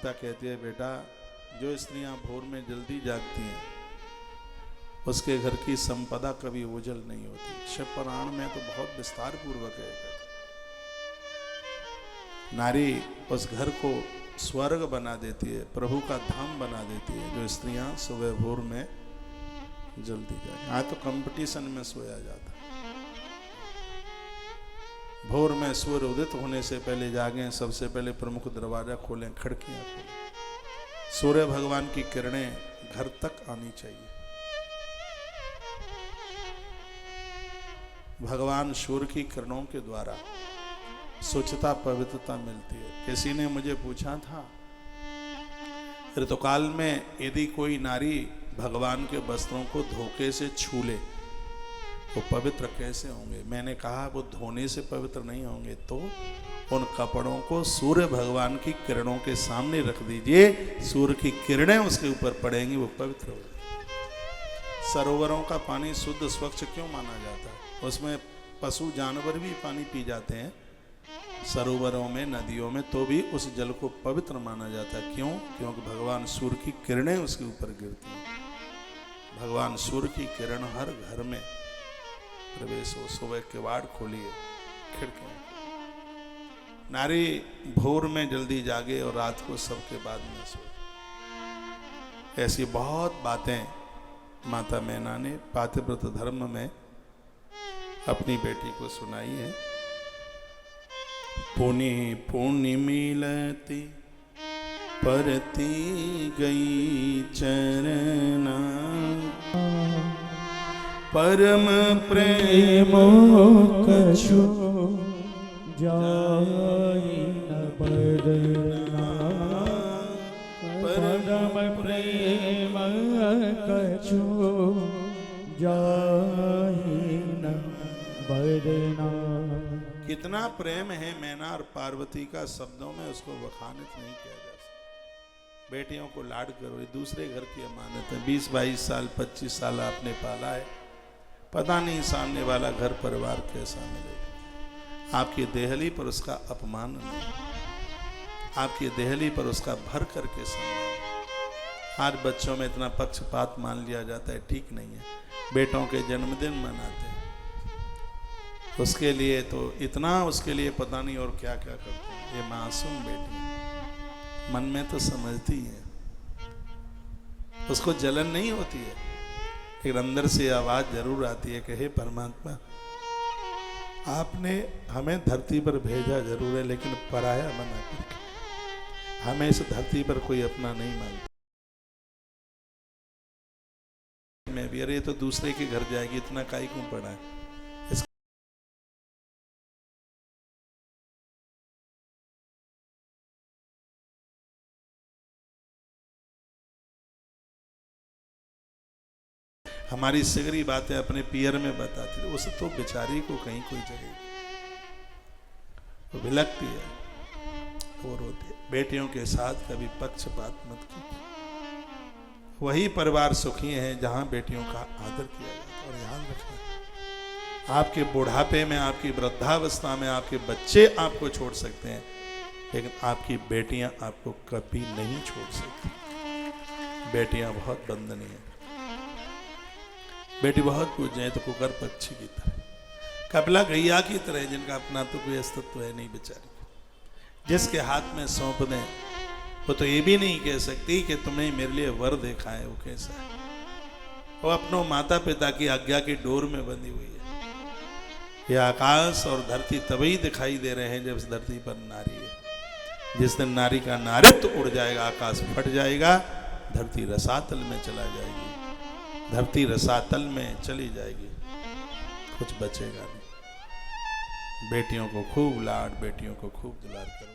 माता कहती है, बेटा जो स्त्रियां भोर में जल्दी जागती हैं उसके घर की संपदा कभी ओझल नहीं होती। शिव पुराण में तो बहुत विस्तार पूर्वक है। नारी उस घर को स्वर्ग बना देती है, प्रभु का धाम बना देती है, जो स्त्रियां सुबह भोर में जल्दी जाए। आज तो कंपटीशन में सोया जाता है। भोर में सूर्य उदित होने से पहले जागें, सबसे पहले प्रमुख दरवाजा खोलें, खिड़कियां खोलें। सूर्य भगवान की किरणें घर तक आनी चाहिए। भगवान सूर्य की किरणों के द्वारा स्वच्छता पवित्रता मिलती है। किसी ने मुझे पूछा था, ऋतुकाल में यदि कोई नारी भगवान के वस्त्रों को धोखे से छू ले तो पवित्र कैसे होंगे? मैंने कहा वो धोने से पवित्र नहीं होंगे तो उन कपड़ों को सूर्य भगवान की किरणों के सामने रख दीजिए, सूर्य की किरणें उसके ऊपर पड़ेंगी, वो पवित्र हो जाएंगे। सरोवरों का पानी शुद्ध स्वच्छ क्यों माना जाता है? उसमें पशु जानवर भी पानी पी जाते हैं सरोवरों में, नदियों में, तो भी उस जल को पवित्र माना जाता है। क्यों? क्योंकि भगवान सूर्य की किरणें उसके ऊपर गिरती हैं। भगवान सूर्य की किरण हर घर में प्रवेश हो। सुबह किवाड़ खोलिए, खिड़कियां। नारी भोर में जल्दी जागे और रात को सबके बाद में सोए। ऐसी बहुत बातें माता मैना ने पातिव्रत धर्म में अपनी बेटी को सुनाई है। पुनि पुण्य मिलती परती गई चरना, परम प्रेम कछु जाई न बदना, परम प्रेम कछु जाई न बदना। कितना प्रेम है मैना और पार्वती का, शब्दों में उसको वखानित नहीं किया जा सकता। बेटियों को लाड करो, ये दूसरे घर की अमानत है। 20-22 साल 25 साल आपने पाला है, पता नहीं सामने वाला घर परिवार कैसा मिलेगा। आपकी देहली पर उसका अपमान नहीं, आपकी देहली पर उसका भर करके सम्मान। आज बच्चों में इतना पक्षपात मान लिया जाता है, ठीक नहीं है। बेटों के जन्मदिन मनाते हैं, उसके लिए तो इतना, उसके लिए पता नहीं और क्या क्या करते हैं। ये मासूम बेटी मन में तो समझती है, उसको जलन नहीं होती है, लेकिन अंदर से आवाज जरूर आती है कि हे परमात्मा, आपने हमें धरती पर भेजा जरूर है, लेकिन पराया बना करके हमें इस धरती पर कोई अपना नहीं मानता। मैं भी, अरे तो दूसरे के घर जाएगी, इतना काई क्यों पड़ा है? हमारी सिगरी बातें अपने पियर में बताती थी, उस तो बेचारी को कहीं कोई जगह तो विलकती है, वो रोती है। बेटियों के साथ कभी पक्षपात मत कीजिए। वही परिवार सुखी है जहां बेटियों का आदर किया जाता है। और याद रखना, आपके बुढ़ापे में, आपकी वृद्धावस्था में आपके बच्चे आपको छोड़ सकते हैं, लेकिन आपकी बेटियां आपको कभी नहीं छोड़ सकती। बेटियां बहुत वंदनीय है। बेटी बहुत पूज्य है तो कुकर पक्षी की तरह, कपिला गैया की तरह, जिनका अपना तो कोई अस्तित्व है नहीं बेचारी। जिसके हाथ में सौंप दें वो तो ये भी नहीं कह सकती कि तुमने मेरे लिए वर देखा है, वो कैसा है। वो अपनों माता पिता की आज्ञा की डोर में बंधी हुई है। ये आकाश और धरती तभी दिखाई दे रहे हैं जब इस धरती पर नारी है। जिस दिन नारी का नारित्व उड़ जाएगा, आकाश फट जाएगा, धरती रसातल में चला जाएगी। धरती रसातल में चली जाएगी, कुछ बचेगा नहीं। बेटियों को खूब लाड, बेटियों को खूब दुलार करो।